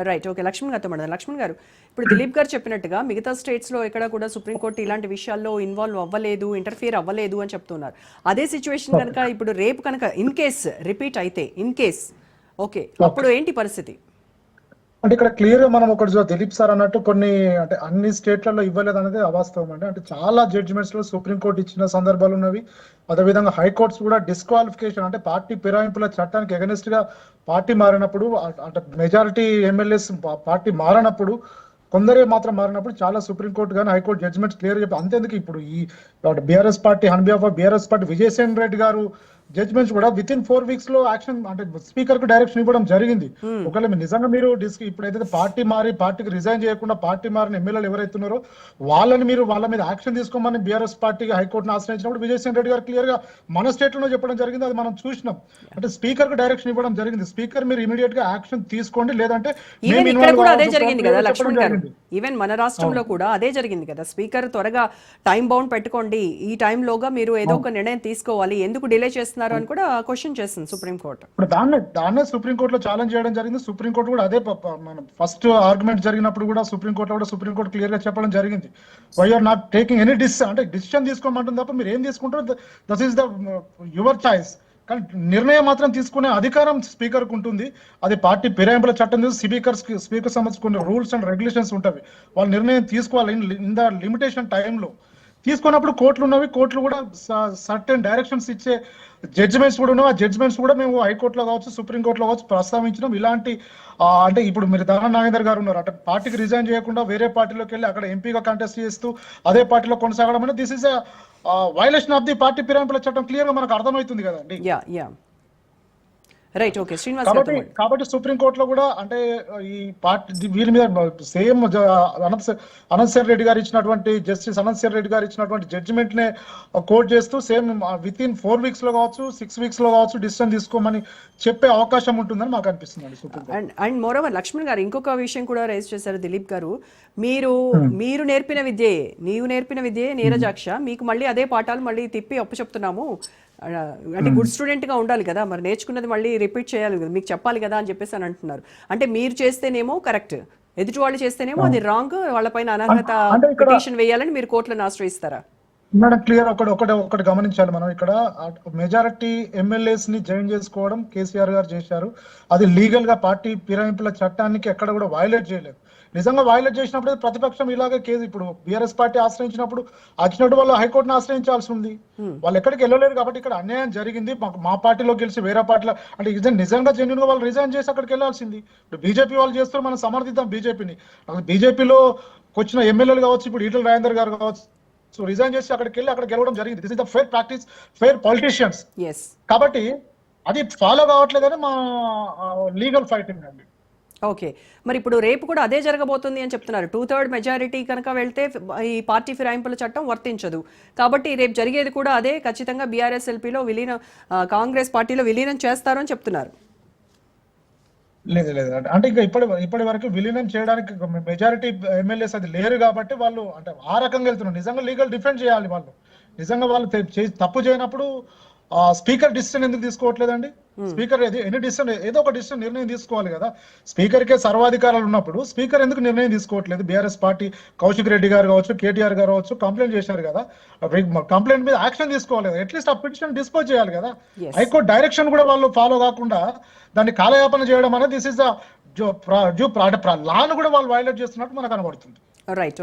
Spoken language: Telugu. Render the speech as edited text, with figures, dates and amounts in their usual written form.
రైట్. ఓకే. లక్ష్మణ్ గారితో మాట్లాడదాం. లక్ష్మణ్ గారు, ఇప్పుడు దిలీప్ గారు చెప్పినట్టుగా మిగతా స్టేట్స్‌లో ఎక్కడ కూడా సుప్రీంకోర్టు ఇలాంటి విషయాల్లో ఇన్వాల్వ్ అవ్వలేదు, ఇంటర్ఫియర్ అవ్వలేదు అని చెప్తున్నారు. అదే సిచ్యువేషన్ ఓకే. కనుక ఇప్పుడు రేపు కనుక ఇన్ కేస్ రిపీట్ అయితే, ఇన్ కేస్ ఓకే, ఓకే. అప్పుడు ఏంటి పరిస్థితి? అంటే ఇక్కడ క్లియర్ గా మనం ఒకటి దిలీప్ సార్ అన్నట్టు కొన్ని అంటే అన్ని స్టేట్లలో ఇవ్వలేదు అనేది అవాస్తవం అండి. అంటే చాలా జడ్జిమెంట్స్ లో సుప్రీంకోర్టు ఇచ్చిన సందర్భాలు ఉన్నవి. అదేవిధంగా హైకోర్ట్స్ కూడా డిస్క్వాలిఫికేషన్ అంటే పార్టీ ఫిరాయింపుల చట్టానికి ఎగనెస్ట్ గా పార్టీ మారినప్పుడు అంటే మెజారిటీ ఎమ్మెల్యేస్ పార్టీ మారినప్పుడు కొందరే మాత్రం మారినప్పుడు చాలా సుప్రీంకోర్టు కానీ హైకోర్టు జడ్జిమెంట్స్ క్లియర్ చెప్పి అంతేందుకు ఇప్పుడు ఈ BRS party on behalf of BRS party Vijay Sen Reddy గారు జడ్జ్మెంట్స్ కూడా విత్ ఇన్ 4 weeks లో యాక్షన్ అంటే స్పీకర్ కు డైరెక్షన్ ఇవ్వడం జరిగింది. ఒకవేళ నిజంగా మీరు ఇప్పుడు ఏదైతే పార్టీ మారి పార్టీకి రిజైన్ చేయకుండా పార్టీ మారిన ఎమ్మెల్యేలు ఎవరైతున్నారో వాళ్ళని మీరు వాళ్ళ మీద యాక్షన్ తీసుకోమని బీఆర్ఎస్ పార్టీకి హైకోర్టును ఆశ్రయించినప్పుడు విజయసేన్ రెడ్డి గారు క్లియర్ గా మన స్టేట్ లోనే చెప్పడం జరిగింది. అది మనం చూసినాం. అంటే స్పీకర్ కు డైరెక్షన్ ఇవ్వడం జరిగింది. స్పీకర్ మీరు ఇమీడియట్ గా యాక్షన్ తీసుకోండి, లేదంటే ఈవెన్ ఇక్కడ కూడా అదే జరిగింది కదా లక్ష్మణ్ గారు, ఈవెన్ మన రాష్ట్రంలో కూడా అదే జరిగింది కదా. స్పీకర్ త్వరగా టైం బౌండ్ పెట్టుకోండి, ఈ టైంలోగా మీరు ఏదో ఒక నిర్ణయం తీసుకోవాలి, ఎందుకు డిలే చేస్తున్నారు అని కూడా క్వశ్చన్ చేసింది సుప్రీంకోర్టు. ఇప్పుడు దాన్నే సుప్రీంకోర్టులో ఛాలెంజ్ చేయడం జరిగింది. సుప్రీంకోర్టు కూడా అదే మన ఫస్ట్ ఆర్గ్యుమెంట్ జరిగినప్పుడు కూడా సుప్రీంకోర్టు క్లియర్ గా చెప్పడం జరిగింది. Why are not taking any decision, అంటే డిసిషన్ తీసుకోమంటుంది తప్ప మీరు ఏం తీసుకుంటారో that is the your choice. కానీ నిర్ణయం మాత్రం తీసుకునే అధికారం స్పీకర్ కు ఉంటుంది. అది పార్టీ ఫిరాయింపుల చట్టం చూసి స్పీకర్ సంబంధించి కొన్ని రూల్స్ అండ్ రెగ్యులేషన్స్ ఉంటాయి. వాళ్ళు నిర్ణయం తీసుకోవాలి ఇన్ ద లిమిటేషన్ టైంలో. తీసుకున్నప్పుడు కోర్టులు ఉన్నవి, కోర్టులు కూడా సర్టెన్ డైరెక్షన్స్ ఇచ్చే జడ్జిమెంట్స్ కూడా ఉన్నాయి. ఆ జడ్జిమెంట్స్ కూడా మేము హైకోర్టులో కావచ్చు సుప్రీంకోర్టులో కావచ్చు ప్రస్తావించినాం. ఇలాంటి అంటే ఇప్పుడు మీరు దానం నాగేందర్ గారు ఉన్నారు, అంటే పార్టీకి రిజైన్ చేయకుండా వేరే పార్టీలోకి వెళ్ళి అక్కడ ఎంపీగా కంటెస్ట్ చేస్తూ అదే పార్టీలో కొనసాగడం అనేది this is violation of the party ఫిరాయింపుల చట్టం క్లియర్ గా మనకు అర్థమవుతుంది కదండి. రైట్. ఓకే. శ్రీనివాస్ కాబట్టి సుప్రీంకోర్టులో కూడా అంటే ఈ పార్టీ వీళ్ళ మీద సేమ్ అనంత్ రెడ్డి గారు ఇచ్చినటువంటి జస్టిస్ అనంత్ రెడ్డి గారు ఇచ్చినటువంటి జడ్జిమెంట్ నే కోర్ట్ చేస్తూ సేమ్ విత్ ఇన్ 4 weeks లో కావచ్చు 6 weeks లో కావచ్చు డిసిషన్ తీసుకోమని చెప్పే అవకాశం ఉంటుందని మాకు అనిపిస్తుంది. అండ్ మోరోవర్ లక్ష్మణ్ గారు ఇంకొక విషయం కూడా రైజ్ చేశారు దిలీప్ గారు, మీరు నేర్పిన విద్యే నీవు నేర్పిన విద్యే నీరజాక్ష, మీకు మళ్ళీ అదే పాఠాలు మళ్ళీ తిప్పి అప్పు చెప్తున్నాము, అంటే గుడ్ స్టూడెంట్ గా ఉండాలి కదా, మరి నేర్చుకున్నది మళ్ళీ రిపీట్ చేయాలి కదా, మీకు చెప్పాలి కదా అని చెప్పేసి అని అంటున్నారు. అంటే మీరు చేస్తేనేమో కరెక్ట్, ఎదుటి వాళ్ళు చేస్తేనేమో అది రాంగ్, వాళ్ళపైన అనర్హత పిటిషన్ వేయాలని మీరు కోర్టులను ఆశ్రయిస్తారా? మేడం క్లియర్ ఒకటి గమనించాలి మనం. ఇక్కడ మెజారిటీ ఎమ్మెల్యేస్ ని జాయిన్ చేసుకోవడం కేసీఆర్ గారు చేశారు. అది లీగల్ గా పార్టీ ఫిరాయింపుల చట్టానికి ఎక్కడ కూడా వైలేట్ చేయలేదు. నిజంగా వైలేట్ చేసినప్పుడు ప్రతిపక్షం ఇలాగే కేసు ఇప్పుడు బీఆర్ఎస్ పార్టీ ఆశ్రయించినప్పుడు వచ్చినట్టు వాళ్ళు హైకోర్టును ఆశ్రయించాల్సి ఉంది. వాళ్ళు ఎక్కడికి వెళ్ళలేరు కాబట్టి ఇక్కడ అన్యాయం జరిగింది. మా పార్టీలో గెలిచి వేరే పార్టీలో అంటే నిజంగా జెన్యున్ గా వాళ్ళు రిజైన్ చేసి అక్కడికి వెళ్ళాల్సింది. ఇప్పుడు బీజేపీ వాళ్ళు చేస్తారు, మనం సమర్థిద్దాం బీజేపీని. బీజేపీలో వచ్చిన ఎమ్మెల్యేలు కావచ్చు, ఇప్పుడు ఈటల రాజేందర్ గారు కావచ్చు, సో రిజైన్ చేసి అక్కడికి గెలవడం జరిగింది. This is the fair practice, fair politicians. కాబట్టి అది ఫాలో కావట్లేదని మా లీగల్ ఫైటింగ్ అండి. ఓకే. మరి ఇప్పుడు రేపు కూడా అదే జరగబోతుంది అని చెప్తున్నారు. 2/3 మెజారిటీ కనుక వెళ్తే ఈ పార్టీ ఫిరాయింపుల చట్టం వర్తించదు. కాబట్టి రేపు జరిగేది కూడా అదే, ఖచ్చితంగా బీఆర్ఎస్ ఎల్పీలో విలీనం, కాంగ్రెస్ పార్టీలో విలీనం చేస్తారు అని చెప్తున్నారు. లేదు అంటే ఇంకా ఇప్పటి వరకు విలీనం చేయడానికి మెజారిటీ ఎమ్మెల్యేస్ అది లేరు కాబట్టి వాళ్ళు అంటే ఆ రకంగా వెళ్తున్నారు. నిజంగా లీగల్ డిఫెండ్ చేయాలి వాళ్ళు. నిజంగా వాళ్ళు తప్పు చేయనప్పుడు స్పీకర్ డిసిషన్ ఎందుకు తీసుకోవట్లేదండి? స్పీకర్ ఎనీ డిసిషన్ ఏదో ఒక డిసిషన్ నిర్ణయం తీసుకోవాలి కదా. స్పీకర్ కే సర్వాధికారాలు ఉన్నప్పుడు స్పీకర్ ఎందుకు నిర్ణయం తీసుకోవట్లేదు? బీఆర్ఎస్ పార్టీ కౌశిక్ రెడ్డి గారు కావచ్చు, కేటీఆర్ గారు కావచ్చు కంప్లైంట్ చేశారు కదా. కంప్లైంట్ మీద యాక్షన్ తీసుకోవాలి కదా, అట్లీస్ట్ ఆ పిటిషన్ డిస్పోజ్ చేయాలి కదా. హైకోర్టు డైరెక్షన్ కూడా వాళ్ళు ఫాలో కాకుండా దాన్ని కాలయాపన చేయడం అనేది దిస్ ఇస్ ద లాను కూడా వాళ్ళు వైలేట్ చేస్తున్నట్టు మనకు కనబడుతుంది. రైట్.